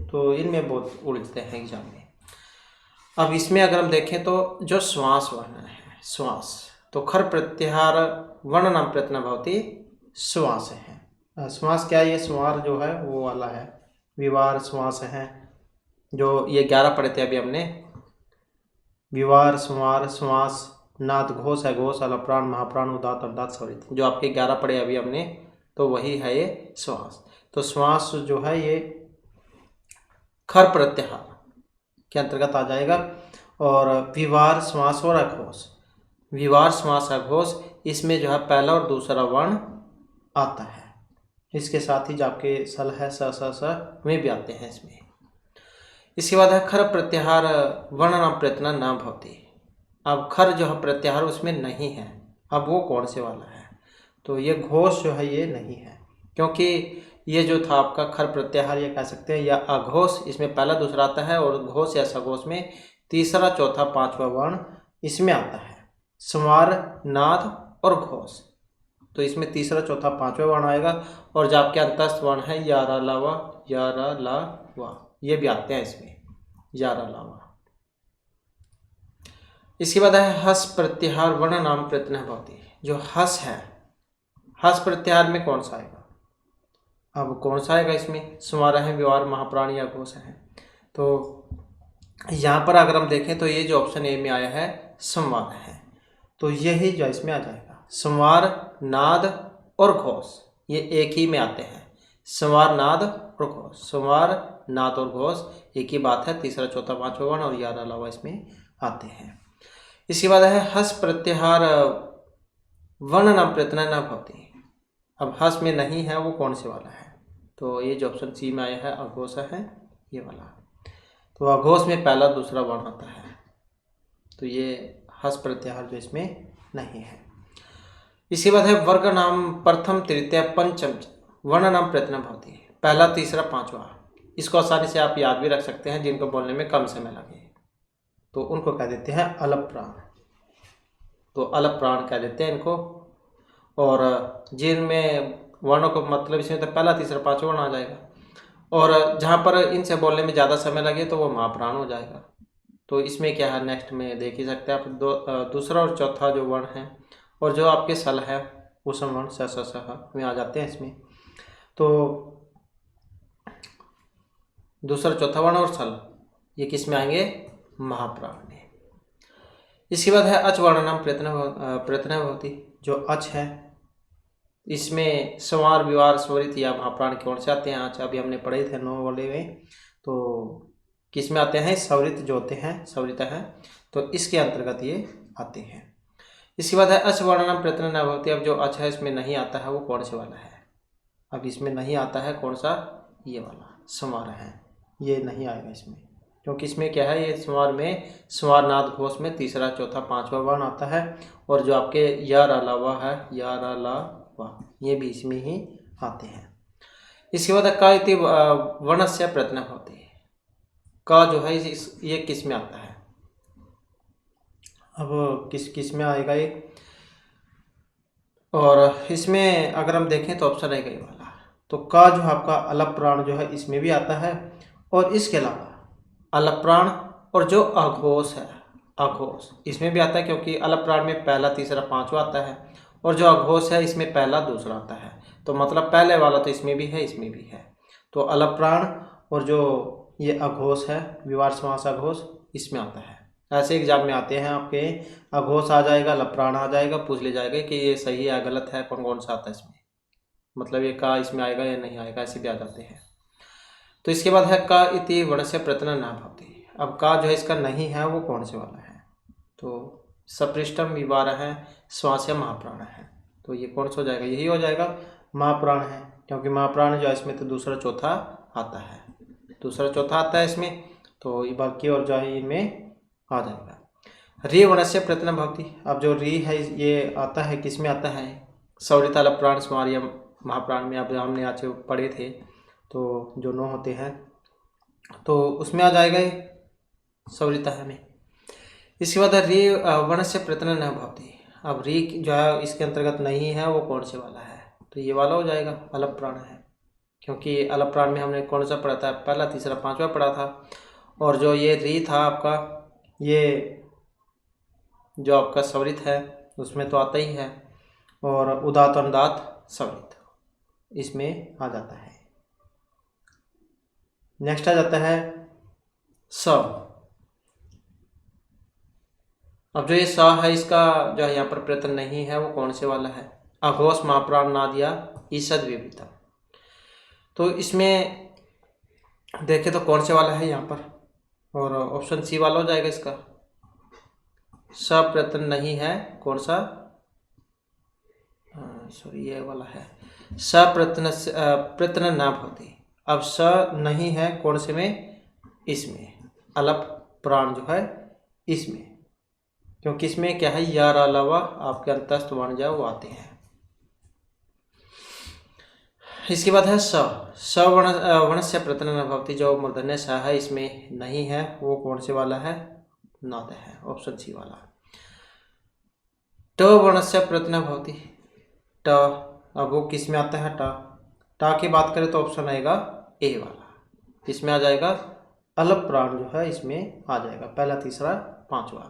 तो इनमें बहुत उलझते हैं एग्जाम में। अब इसमें अगर हम देखें तो जो श्वास वर्ण है, श्वास, तो खर प्रत्याहार वर्णानाम प्रयत्न भवति, श्वास है। श्वास क्या है? ये संवार जो है वो वाला है, विवार श्वास है, जो ये 11 पढ़े थे अभी हमने। विवार संवार श्वास नाद घोष है, घोष अलप्राण महाप्राण उदात अर्दात स्वरित, जो आपके 11 पढ़े अभी हमने, तो वही है ये श्वास। तो श्वास जो है ये खर प्रत्याहार के अंतर्गत आ जाएगा। और विवार श्वास और अघोष, विवार श्वास अघोष, इसमें जो है पहला और दूसरा वर्ण आता है। इसके साथ ही जो आपके सल है स स स वे भी आते हैं इसमें। इसके बाद है खर प्रत्याहार वर्णनाम प्रयत्न न भवति। अब खर जो है प्रत्याहार उसमें नहीं है, अब वो कौन से वाला है? तो ये घोष जो है ये नहीं है, क्योंकि ये जो था आपका खर प्रत्याहार ये कह सकते हैं, या अघोष इसमें पहला दूसरा आता है, और घोष या सघोष में तीसरा चौथा पांचवा वर्ण इसमें आता है। संवार नाद और घोष, तो इसमें तीसरा चौथा पांचवा वर्ण आएगा। और जो आपके अंतस्थ वर्ण है यारा लावा, यारा ला वा, ये भी आते हैं इसमें, यारा लावा। इसके बाद है हस प्रत्याहार वर्ण नाम प्रयत्न भवति। जो हस है हस प्रत्याहार में कौन सा आएगा? अब कौन सा आएगा इसमें? स्वर है, व्यवहार, महाप्राण या घोष है। तो यहाँ पर अगर हम देखें तो ये जो ऑप्शन ए में आया है संवार है, तो यही जो इसमें आ जाएगा। संवार, नाद और घोष ये एक ही में आते हैं। संवार, नाद और घोष, संवार, नाद और घोष एक ही बात है। तीसरा, चौथा, पांचवा वर्ण और यार अलावा इसमें आते हैं। इसके बाद है हस प्रत्याहार वर्ण नाम प्रत्यय न भवति। अब हस में नहीं है, वो कौन से वाला है? तो ये जो ऑप्शन सी में आया है अघोष है, ये वाला। तो अघोष में पहला दूसरा वर्ण आता है, तो ये हस प्रत्याहार जो इसमें नहीं है। इसके बाद है वर्ग नाम प्रथम तृतीय पंचम वर्ण नाम प्रत्यय भवति। पहला, तीसरा, पांचवा, इसको आसानी से आप याद भी रख सकते हैं। जिनको बोलने में कम समय लगे तो उनको कह देते हैं अलप प्राण, तो अलप प्राण कह देते हैं इनको। और जिनमें वर्णों को मतलब इसमें तो पहला, तीसरा, पांचवा वर्ण आ जाएगा। और जहाँ पर इनसे बोलने में ज़्यादा समय लगे तो वो महाप्राण हो जाएगा। तो इसमें क्या है, नेक्स्ट में देख ही सकते हैं आप। दूसरा और चौथा जो वर्ण है और जो आपके सल है उसम वर्ण स में आ जाते हैं इसमें। तो दूसरा, चौथा वर्ण और सल ये किस में आएंगे? महाप्राण में। इसके बाद है अच वर्ण नाम प्रत्यय भवति। जो अच है इसमें संवार, विवार, स्वरित या महाप्राण कौन से आते हैं? आज अभी हमने पढ़े थे 9 वाले में, तो किस में आते हैं? स्वरित जो होते हैं, स्वरित है, तो इसके अंतर्गत ये आते हैं। इसके बाद है अच वर्ण नाम प्रत्यय न भवति। अब जो अच है इसमें नहीं आता है, वो कौन से वाला है? अब इसमें नहीं आता है कौन सा? ये वाला संवार है, ये नहीं आएगा इसमें, क्योंकि इसमें क्या है, ये संवार में संवार, नाद, घोष में तीसरा, चौथा, पांचवा वर्ण आता है। और जो आपके यार अलावा है, यार अलावा, ये भी इसमें ही आते हैं। इसके बाद का इति वर्णस्य प्रत्यय भवति। का जो है ये किस में आता है? अब किस में आएगा ये? और इसमें अगर हम देखें तो ऑप्शन है ये वाला। तो का जो आपका अलप प्राण जो है इसमें भी आता है, और इसके अलावा अलप प्राण और जो अघोष है, अघोष इसमें भी आता है, क्योंकि अलप प्राण में पहला, तीसरा, पांचवा आता है। और जो अघोष है इसमें पहला, दूसरा आता है। तो मतलब पहले वाला तो इसमें भी है, इसमें भी है। तो अलप प्राण और जो ये अघोष है, विवार, समास, अघोष इसमें आता है। ऐसे एग्जाम में आते हैं आपके, अघोष आ जाएगा, अलप प्राण आ जाएगा, पूछ ले जाएगा कि ये सही है गलत है, कौन कौन सा आता है इसमें, मतलब ये का इसमें आएगा या नहीं आएगा, ऐसे भी आ जाते हैं। तो इसके बाद है का इति वर्णस्य प्रत्यय न भवति। अब का जो है इसका नहीं है, वो कौन से वाला है? तो सपृष्टम, विवार है, श्वास, महाप्राण है। तो ये कौन सा हो जाएगा? यही हो जाएगा, महाप्राण है, क्योंकि महाप्राण जो है इसमें तो दूसरा, चौथा आता है, दूसरा, चौथा आता है इसमें। तो ये बाकी और जो है इनमें आ जाएगा। री वर्णस्य प्रत्यय भवति। अब जो री है ये आता है, किस में आता है? सौरित, अलप प्राण, स्मार या महाप्राण में। अब हमने आज पढ़े थे, तो जो 9 होते हैं तो उसमें आ जाएगा ये सौरिता है में। इसके बाद री वर्णस्य प्रत्यय न भवति। अब री जो है इसके अंतर्गत नहीं है, वो कौन से वाला है? तो ये वाला हो जाएगा, अलप प्राण है, क्योंकि अलप प्राण में हमने कौन सा पढ़ा था? पहला, तीसरा, पांचवा पढ़ा था। और जो ये री था आपका, ये जो आपका सवरित है उसमें तो आता ही है। और उदात, अनुदात, सवरित इसमें आ जाता है। नेक्स्ट आ जाता है स। अब जो ये स है इसका जो है यहाँ पर प्रत्यय नहीं है, वो कौन से वाला है? अघोष, महाप्राण, नाद या ईषद विविधता। तो इसमें देखें तो कौन से वाला है यहाँ पर? और ऑप्शन सी वाला हो जाएगा इसका। स प्रत्यय नहीं है, कौन सा? सॉरी, ये वाला है। स प्रत्यय न भवति। अब स नहीं है कौन से में? इसमें, अलप प्राण जो है इसमें, क्योंकि इसमें क्या है, यार अलावा आपके अंतस्थ वर्ण जो वो आते हैं। इसके बाद है स वर्ण से प्रत्यय न भवति। जो मूर्धन्य स है इसमें नहीं है, वो कौन से वाला है? नाद है, ऑप्शन सी वाला। ट वर्ण से प्रत्यय भवति। ट, अब वो किस में आता है? टा की बात करें तो ऑप्शन आएगा ए वाला, इसमें आ जाएगा अलप प्राण जो है इसमें आ जाएगा, पहला, तीसरा, पांचवा।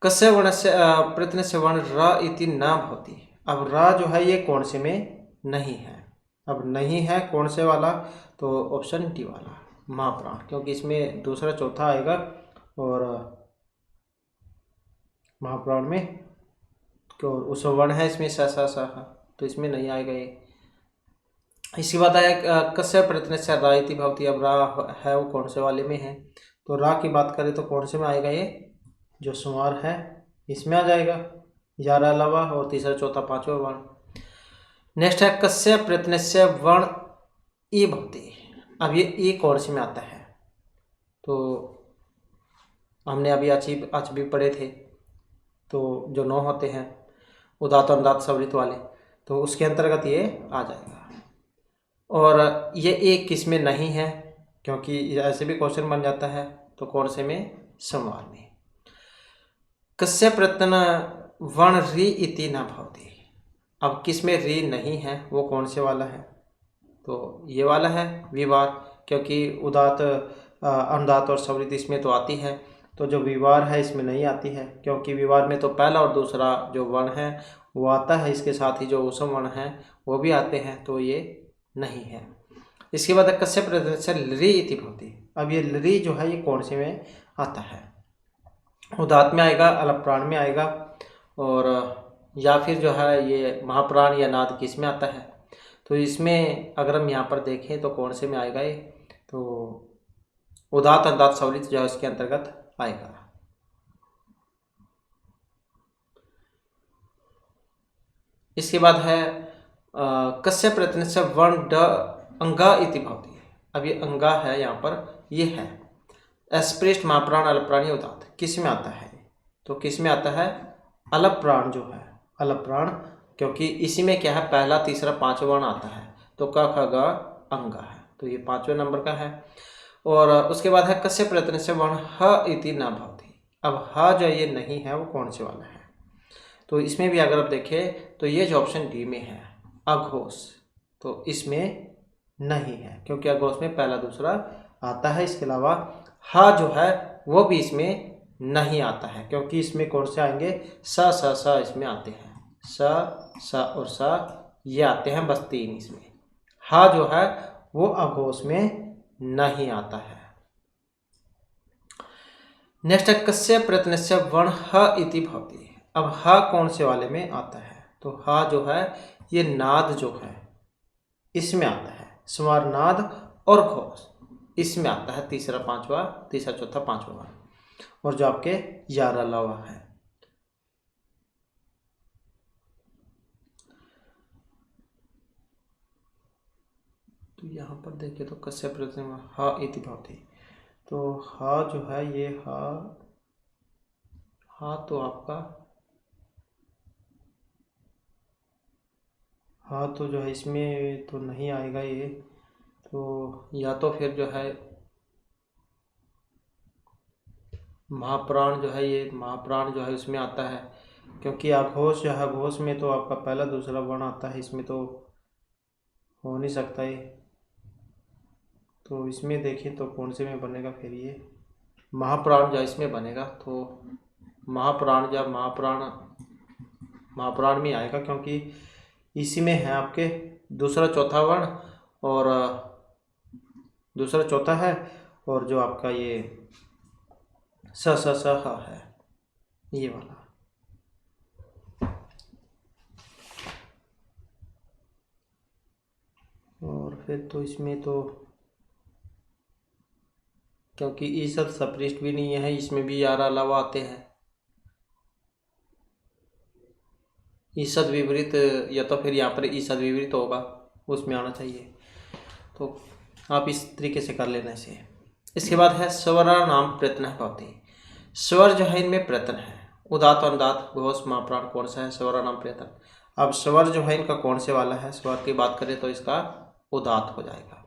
कस्य वर्ण से प्रत्यय से वर्ण र इति न भवति। अब रा जो है ये कौन से में नहीं है, अब नहीं है कौन से वाला, तो ऑप्शन डी वाला महाप्राण, क्योंकि इसमें दूसरा चौथा आएगा और महाप्राण में क्यों उस वर्ण है इसमें सा तो इसमें नहीं आएगा ये। इसके बाद आया कस्य प्रयत्न से रा इति भवति। अब रा है वो कौन से वाले में है, तो रा की बात करें तो कौन से में आएगा, ये जो सुमार है इसमें आ जाएगा, यारा अलावा और तीसरा चौथा पांचवा वर्ण। नेक्स्ट है कस्य प्रयत्न से वर्ण ई भवति। अब ये ई कौन से में आता है, तो हमने अभी आज भी पढ़े थे, तो जो 9 होते हैं उदात्त अनुदात्त सवरित वाले, तो उसके अंतर्गत ये आ जाएगा। और ये एक किस में नहीं है, क्योंकि ऐसे भी क्वेश्चन बन जाता है, तो कौन से में, समवार में। कस्य प्रयत्न वर्ण री इति न भवति। अब किस में री नहीं है वो कौन से वाला है, तो ये वाला है विवार, क्योंकि उदात्त अनुदात्त और सवरित इसमें तो आती है, तो जो विवार है इसमें नहीं आती है, क्योंकि विवार में तो पहला और दूसरा जो वर्ण है वो आता है, इसके साथ ही जो उसम वर्ण है वो भी आते हैं, तो ये नहीं है। इसके बाद कस्य प्रयत्न से लृ इति भवति। अब ये लृ जो है ये कौन से में आता है, उदात्त में आएगा, अलप्राण में आएगा, और या फिर जो है ये महाप्राण या नाद किस में आता है, तो इसमें अगर हम यहाँ पर देखें तो कौन से में आएगा ये, तो उदात्त अनुदात्त सवरित जो है इसके अंतर्गत आएगा। इसके बाद है कस्य प्रयत्न से वर्ण ड अंगा इति भवति। अब ये अंगा है यहाँ पर, ये है अस्पृष्ट महाप्राण अलप्राणी उदात्त किस में आता है, तो किस में आता है, अलप्राण जो है, अलप्राण, क्योंकि इसी में क्या है पहला तीसरा पांचवा वर्ण आता है, तो क ख ग अंगा है, तो ये 5वें नंबर का है। और उसके बाद है कस्य प्रयत्न से वर्ण ह इति न भवति। अब ह जो ये नहीं है वो कौन से वाला है, तो इसमें भी अगर आप देखें तो ये जो ऑप्शन डी में है अघोष, तो इसमें नहीं है, क्योंकि अघोष में पहला दूसरा आता है। इसके अलावा ह जो है वो भी इसमें नहीं आता है, क्योंकि इसमें कौन से आएंगे, स इसमें आते हैं, स और स ये आते हैं, बस 3 इसमें। ह जो है वो अघोष में नहीं आता है। नेक्स्ट है कस्य प्रयत्न से वर्ण ह इति भवति। अब ह कौन से वाले में आता है, तो ह जो है ये नाद जो है इसमें आता है, स्वर नाद और घोष इसमें आता है, तीसरा चौथा पांचवा, और जो आपके यारा अलावा है। तो यहाँ पर देखिए तो कस्य प्रयत्न ह इति भवति, तो ह जो है ये ह तो आपका ह तो जो है इसमें तो नहीं आएगा ये, तो या तो फिर जो है महाप्राण जो है, ये महाप्राण जो है उसमें आता है, क्योंकि अघोष जो है घोष में तो आपका पहला दूसरा वर्ण आता है, इसमें तो हो नहीं सकता ये, तो इसमें देखिए तो कौन से में बनेगा, फिर ये महाप्राण जो इसमें बनेगा, तो महाप्राण जब महाप्राण में आएगा, क्योंकि इसी में है आपके दूसरा चौथा वर्ण, और दूसरा चौथा है, और जो आपका ये स है ये वाला। और फिर तो इसमें तो क्योंकि ईसद सपृष्ट भी नहीं है, इसमें भी यारा अलावा आते हैं, ईसद विपरीत, या तो फिर यहाँ पर ईसद विपरीत होगा उसमें आना चाहिए, तो आप इस तरीके से कर लेना इसे। इसके बाद है स्वरा नाम प्रयत्न भवति। स्वर जो है इनमें प्रयत्न है, उदात्त अनुदात्त घोष महाप्राण कौन सा है, स्वरा नाम प्रयत्न। अब स्वर जो है इनका कौन से वाला है, स्वर की बात करें तो इसका उदात्त हो जाएगा।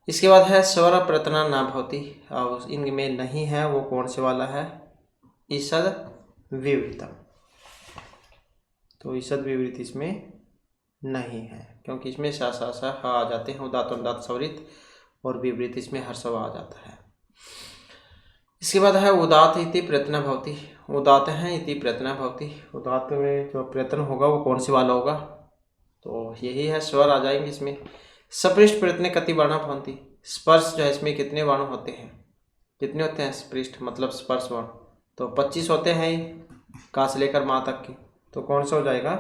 इसके बाद है स्वर प्रयत्न न भवति, अब इनमें नहीं है वो कौन से वाला है, ईसद विवृतम, तो ईसद विवृत इसमें नहीं है, क्योंकि इसमें सा आ जाते हैं, उदात्त अनुदात्त सवरित, और विवृत इसमें हर्षव आ जाता है। इसके बाद है उदात्त इति प्रयत्न भवति। उदात्त हैं इति प्रयत्न भवति। उदात्त में जो प्रयत्न होगा वो कौन सी वाला होगा, तो यही है, स्वर आ जाएंगे इसमें। स्पृष्ट प्रयत्न कति वर्ण भवन्ति। स्पर्श जो है इसमें कितने वर्ण होते हैं, कितने होते हैं स्पृष्ट मतलब स्पर्श वर्ण, तो 25 होते हैं का से लेकर माँ तक के, तो कौन सा हो जाएगा,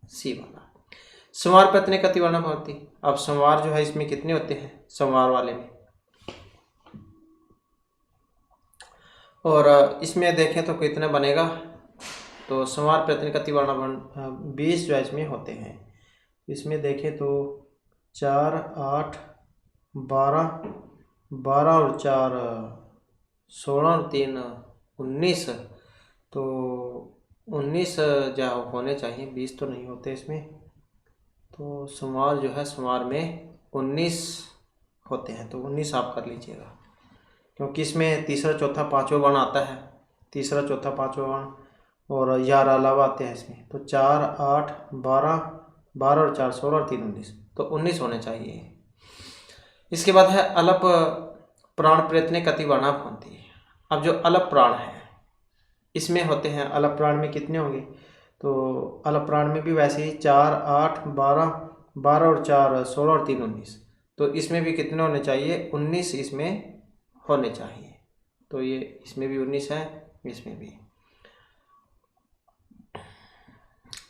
सी वाला। संवार प्रयत्न कति वर्ण भवन्ति। अब संवार जो है इसमें कितने होते हैं संवार वाले में, और इसमें देखें तो कितने बनेगा, तो संवार प्रयत्न कति वर्ण 20 जो है इसमें होते हैं। इसमें देखें तो 4 8 12 12 और 4 16 और 3 19, तो 19 जो होने चाहिए, 20 तो नहीं होते इसमें। तो संवार जो है संवार में 19 होते हैं, तो 19 आप कर लीजिएगा, क्योंकि इसमें तीसरा चौथा पाँचवा वर्ण आता है, तीसरा चौथा पाँचवा वर्ण और 11 अलावा आते हैं इसमें। तो 4 8 12 12 और 4 16 और 3 19, तो 19 होने चाहिए। इसके बाद है अलप प्राण प्रयत्न कति वर्णा भवन्ति। अब जो अलप प्राण है इसमें होते हैं, अलप प्राण में कितने होंगे, तो अलप प्राण में भी वैसे ही 4 8 12 12 और 4 16 और 3 19, तो इसमें भी कितने होने चाहिए, 19 इसमें होने चाहिए। तो ये इसमें भी 19 है, इसमें भी।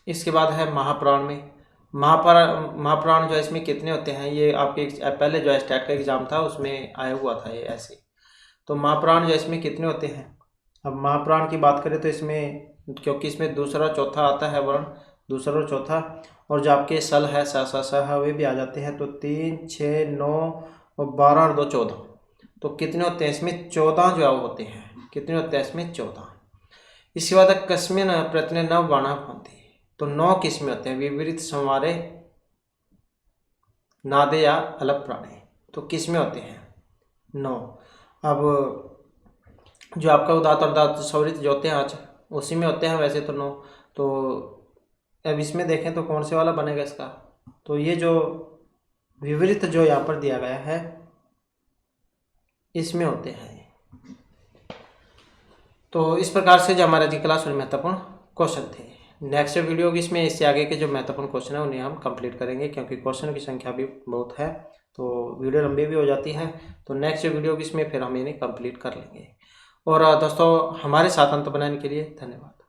इसके बाद है महाप्राण में। महाप्राण जो है इसमें कितने होते हैं, ये आपके पहले जो स्टैट का एग्जाम था उसमें आया हुआ था ये ऐसे। तो महाप्राण जो इसमें कितने होते हैं, अब महाप्राण की बात करें तो इसमें, क्योंकि इसमें दूसरा चौथा आता है वर्ण, दूसरा और चौथा, और जो आपके सल है स है वे भी आ जाते हैं। तो 3 6 9 और 12 और 2 14, तो कितने होते हैं इसमें, 14 जो होते हैं। कितने होते हैं इसमें, 14। इसके बाद कस्मिन प्रयत्न 9 बाणा भवन्ति। तो 9 किस्में होते हैं, विपरीत संवारे नादे या अलप प्राणे, तो किस्में होते हैं 9। अब जो आपका उदात्त और दात्त स्वरित जो होते हैं आज उसी में होते हैं वैसे तो 9। तो अब इसमें देखें तो कौन से वाला बनेगा इसका, तो ये जो विपरीत जो यहाँ पर दिया गया है इसमें होते हैं। तो इस प्रकार से जो हमारे आज क्लास में महत्वपूर्ण क्वेश्चन थे। नेक्स्ट वीडियो की इसमें इससे आगे के जो महत्वपूर्ण क्वेश्चन है उन्हें हम कंप्लीट करेंगे, क्योंकि क्वेश्चन की संख्या भी बहुत है तो वीडियो लंबी भी हो जाती है। तो नेक्स्ट वीडियो की इसमें फिर हम इन्हें कंप्लीट कर लेंगे। और दोस्तों हमारे साथ अंत बनाने के लिए धन्यवाद।